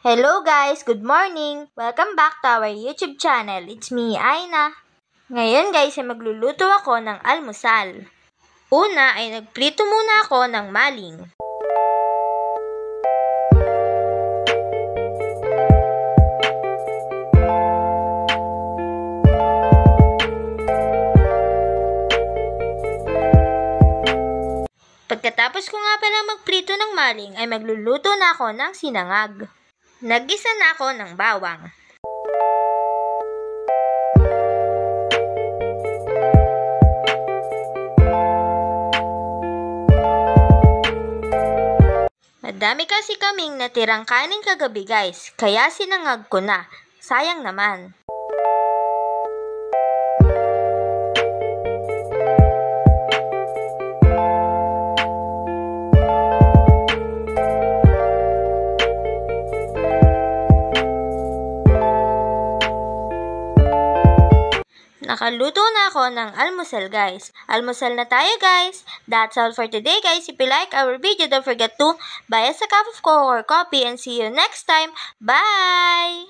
Hello guys! Good morning! Welcome back to our YouTube channel. It's me, Aina. Ngayon guys ay magluluto ako ng almusal. Una ay nagprito muna ako ng maling. Pagkatapos ko nga pala magprito ng maling ay magluluto na ako ng sinangag. Naggisa na ako ng bawang. Madami kasi kaming natirang kanin kagabi guys, kaya sinangag ko na. Sayang naman. Nakaluto na ako ng almusal guys. Almusal na tayo guys. That's all for today guys. If you like our video, don't forget to buy us a cup of or coffee and see you next time. Bye!